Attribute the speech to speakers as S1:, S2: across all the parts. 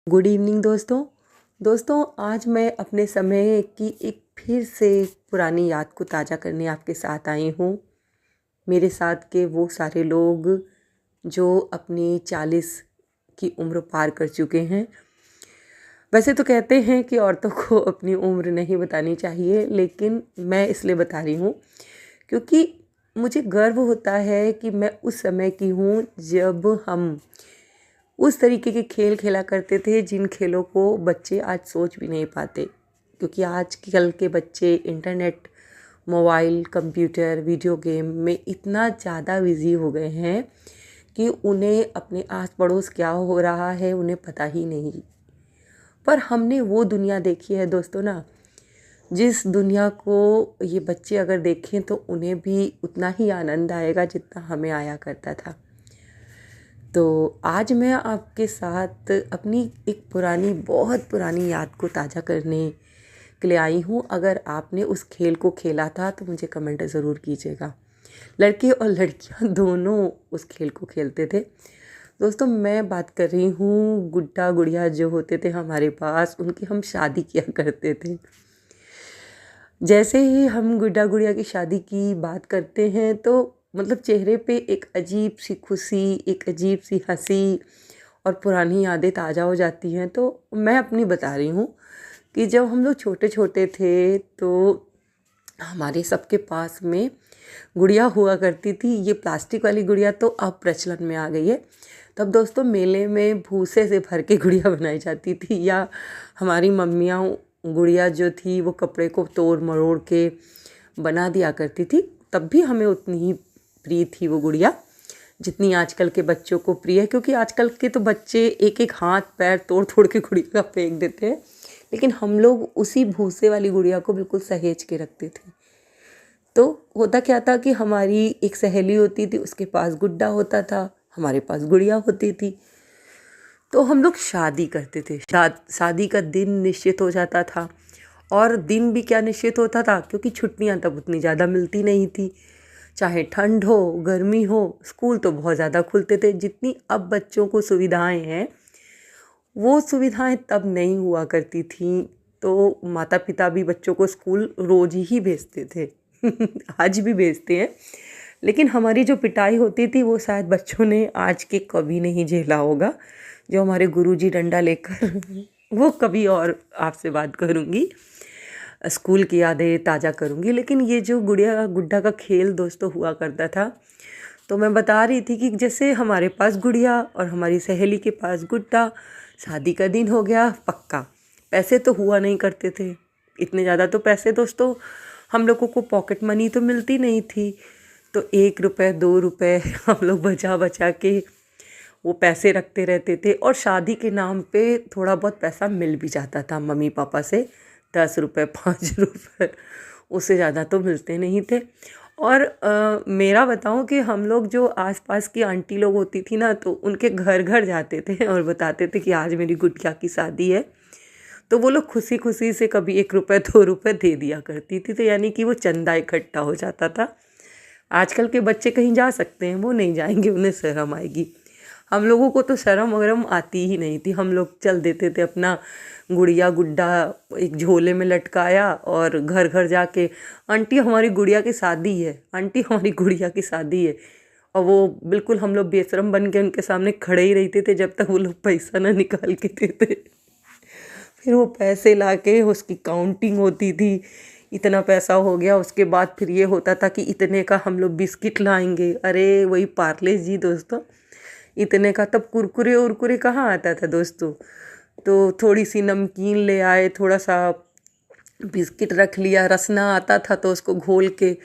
S1: Good evening दोस्तों आज मैं अपने समय की एक फिर से पुरानी याद को ताज़ा करने आपके साथ आई हूँ। मेरे साथ के वो सारे लोग जो अपनी 40 की उम्र पार कर चुके हैं। वैसे तो कहते हैं कि औरतों को अपनी उम्र नहीं बतानी चाहिए, लेकिन मैं इसलिए बता रही हूँ क्योंकि मुझे गर्व होता है कि मैं उस समय की हूँ जब हम उस तरीके के खेल खेला करते थे जिन खेलों को बच्चे आज सोच भी नहीं पाते। क्योंकि आजकल के बच्चे internet, mobile, computer, video game में इतना ज़्यादा बिजी हो गए हैं कि उन्हें अपने आस पड़ोस क्या हो रहा है उन्हें पता ही नहीं। पर हमने वो दुनिया देखी है दोस्तों ना, जिस दुनिया को ये बच्चे अगर देखें तो उन्हें भी उतना ही आनंद आएगा जितना हमें आया करता था। तो आज मैं आपके साथ अपनी एक बहुत पुरानी याद को ताज़ा करने के लिए आई हूँ। अगर आपने उस खेल को खेला था तो मुझे कमेंट ज़रूर कीजिएगा। लड़के और लड़कियाँ दोनों उस खेल को खेलते थे। दोस्तों मैं बात कर रही हूँ गुड्डा गुड़िया जो होते थे हमारे पास, उनकी हम शादी किया करते थे। जैसे ही हम गुड्डा गुड़िया की शादी की बात करते हैं तो मतलब चेहरे पे एक अजीब सी खुशी, एक अजीब सी हंसी और पुरानी यादें ताज़ा हो जाती हैं। तो मैं अपनी बता रही हूँ कि जब हम लोग छोटे छोटे थे तो हमारे सबके पास में गुड़िया हुआ करती थी। ये प्लास्टिक वाली गुड़िया तो अब प्रचलन में आ गई है। तब दोस्तों मेले में भूसे से भर के गुड़िया बनाई जाती थी, या हमारी मम्मियाँ गुड़िया जो थी वो कपड़े को तोड़ मरोड़ के बना दिया करती थी। तब भी हमें उतनी ही प्रिय थी वो गुड़िया जितनी आजकल के बच्चों को प्रिय है। क्योंकि आजकल के तो बच्चे एक एक हाथ पैर तोड़ तोड़ के गुड़िया का फेंक देते हैं, लेकिन हम लोग उसी भूसे वाली गुड़िया को बिल्कुल सहेज के रखते थे। तो होता क्या था कि हमारी एक सहेली होती थी, उसके पास गुड्डा होता था, हमारे पास गुड़िया होती थी। तो हम लोग शादी करते थे। शादी का दिन निश्चित हो जाता था। और दिन भी क्या निश्चित होता था, क्योंकि छुट्टियां तब उतनी ज़्यादा मिलती नहीं थी। चाहे ठंड हो गर्मी हो, स्कूल तो बहुत ज़्यादा खुलते थे। जितनी अब बच्चों को सुविधाएं हैं वो सुविधाएं तब नहीं हुआ करती थी। तो माता पिता भी बच्चों को स्कूल रोज ही भेजते थे आज भी भेजते हैं, लेकिन हमारी जो पिटाई होती थी वो शायद बच्चों ने आज के कभी नहीं झेला होगा। जो हमारे गुरुजी डंडा लेकर वो कभी और आपसे बात करूँगी, स्कूल की यादें ताज़ा करूँगी। लेकिन ये जो गुड़िया गुड्डा का खेल दोस्तों हुआ करता था, तो मैं बता रही थी कि जैसे हमारे पास गुड़िया और हमारी सहेली के पास गुड्डा, शादी का दिन हो गया पक्का। पैसे तो हुआ नहीं करते थे इतने ज़्यादा, तो पैसे दोस्तों हम लोगों को पॉकेट मनी तो मिलती नहीं थी। तो 1 रुपये 2 रुपये हम लोग बचा बचा के वो पैसे रखते रहते थे। और शादी के नाम पे थोड़ा बहुत पैसा मिल भी जाता था मम्मी पापा से, 10 रुपये 5 रुपये, उससे ज़्यादा तो मिलते नहीं थे। और मेरा बताऊं कि हम लोग जो आसपास की आंटी लोग होती थी ना, तो उनके घर घर जाते थे और बताते थे कि आज मेरी गुड़िया की शादी है। तो वो लोग खुशी खुशी से कभी 1 रुपये 2 रुपये दे दिया करती थी। तो यानी कि वो चंदा इकट्ठा हो जाता था। आजकल के बच्चे कहीं जा सकते हैं, वो नहीं जाएंगे, उन्हें शर्म आएगी। हम लोगों को तो शर्म वगरम आती ही नहीं थी। हम लोग चल देते थे अपना गुड़िया गुड्डा एक झोले में लटकाया और घर घर जाके, आंटी हमारी गुड़िया की शादी है, आंटी हमारी गुड़िया की शादी है। और वो बिल्कुल हम लोग बेशरम बन के उनके सामने खड़े ही रहते थे जब तक वो लोग पैसा ना निकाल के देते। फिर वो पैसे लाके उसकी काउंटिंग होती थी, इतना पैसा हो गया। उसके बाद फिर ये होता था कि इतने का हम लोग बिस्किट लाएंगे। अरे वही पार्ले जी दोस्तों, इतने का। तब कुरकुरे उरकुरे कहाँ आता था दोस्तों। तो थोड़ी सी नमकीन ले आए, थोड़ा सा बिस्किट रख लिया, रसना आता था तो उसको घोल के,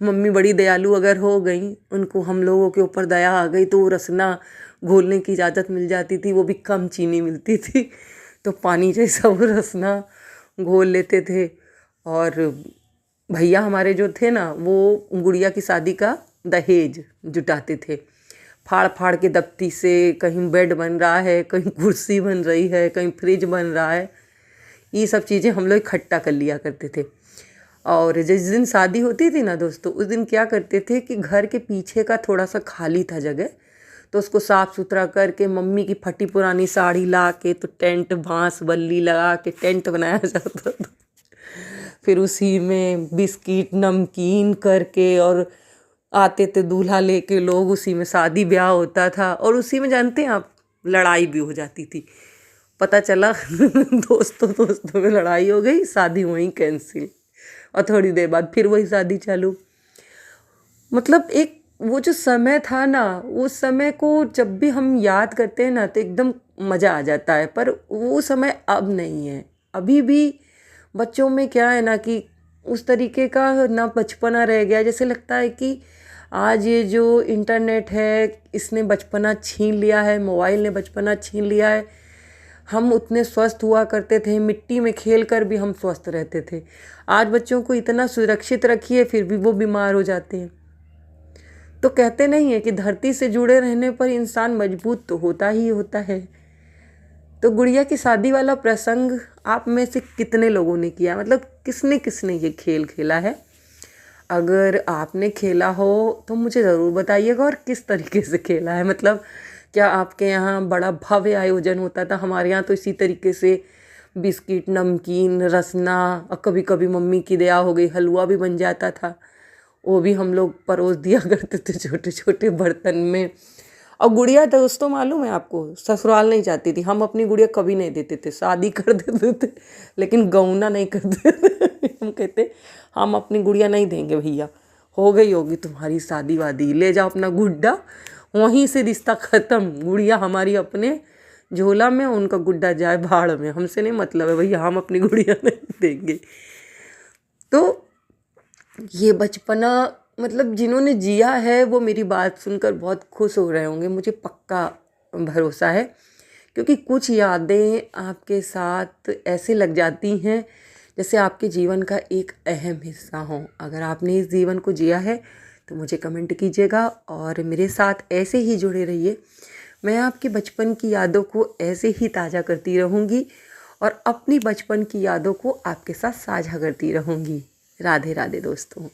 S1: मम्मी बड़ी दयालु अगर हो गई, उनको हम लोगों के ऊपर दया आ गई तो वो रसना घोलने की इजाज़त मिल जाती थी। वो भी कम चीनी मिलती थी, तो पानी जैसा वो रसना घोल लेते थे। और भैया हमारे जो थे ना, वो गुड़िया की शादी का दहेज जुटाते थे। फाड़ फाड़ के दफ्ती से, कहीं बेड बन रहा है, कहीं कुर्सी बन रही है, कहीं फ्रिज बन रहा है, ये सब चीज़ें हम लोग इकट्ठा कर लिया करते थे। और जिस दिन शादी होती थी ना दोस्तों, उस दिन क्या करते थे कि घर के पीछे का थोड़ा सा खाली था जगह, तो उसको साफ़ सुथरा करके मम्मी की फटी पुरानी साड़ी ला के तो टेंट बांस बल्ली लगा के टेंट बनाया जाता था। फिर उसी में बिस्किट नमकीन करके और आते थे दूल्हा लेके लोग, उसी में शादी ब्याह होता था। और उसी में जानते हैं आप, लड़ाई भी हो जाती थी। पता चला दोस्तों में लड़ाई हो गई, शादी वहीं कैंसिल, और थोड़ी देर बाद फिर वही शादी चालू। मतलब एक वो जो समय था ना, उस समय को जब भी हम याद करते हैं ना तो एकदम मज़ा आ जाता है। पर वो समय अब नहीं है। अभी भी बच्चों में क्या है ना कि उस तरीके का ना बचपना रह गया। जैसे लगता है कि आज ये जो इंटरनेट है इसने बचपना छीन लिया है, मोबाइल ने बचपना छीन लिया है। हम उतने स्वस्थ हुआ करते थे, मिट्टी में खेल कर भी हम स्वस्थ रहते थे। आज बच्चों को इतना सुरक्षित रखिए फिर भी वो बीमार हो जाते हैं। तो कहते नहीं है कि धरती से जुड़े रहने पर इंसान मजबूत तो होता ही होता है। तो गुड़िया की शादी वाला प्रसंग आप में से कितने लोगों ने किया, मतलब किसने किसने ये खेल खेला है? अगर आपने खेला हो तो मुझे ज़रूर बताइएगा, और किस तरीके से खेला है। मतलब क्या आपके यहाँ बड़ा भव्य आयोजन होता था? हमारे यहाँ तो इसी तरीके से बिस्किट नमकीन रसना, और कभी कभी मम्मी की दया हो गई हलवा भी बन जाता था, वो भी हम लोग परोस दिया करते थे छोटे छोटे बर्तन में। और गुड़िया दोस्तों मालूम है आपको, ससुराल नहीं जाती थी। हम अपनी गुड़िया कभी नहीं देते थे, शादी कर देते थे लेकिन गौना नहीं करते थे। हम कहते हम अपनी गुड़िया नहीं देंगे भैया, हो गई होगी तुम्हारी शादी वादी, ले जाओ अपना गुड्डा, वहीं से रिश्ता ख़त्म। गुड़िया हमारी अपने झोला में, उनका गुड्डा जाए भाड़ में, हमसे नहीं मतलब है भैया, हम अपनी गुड़िया नहीं देंगे। तो ये बचपना मतलब जिन्होंने जिया है वो मेरी बात सुनकर बहुत खुश हो रहे होंगे, मुझे पक्का भरोसा है। क्योंकि कुछ यादें आपके साथ ऐसे लग जाती हैं जैसे आपके जीवन का एक अहम हिस्सा हो। अगर आपने इस जीवन को जिया है तो मुझे कमेंट कीजिएगा और मेरे साथ ऐसे ही जुड़े रहिए। मैं आपके बचपन की यादों को ऐसे ही ताज़ा करती रहूँगी और अपनी बचपन की यादों को आपके साथ साझा करती रहूँगी। राधे राधे दोस्तों।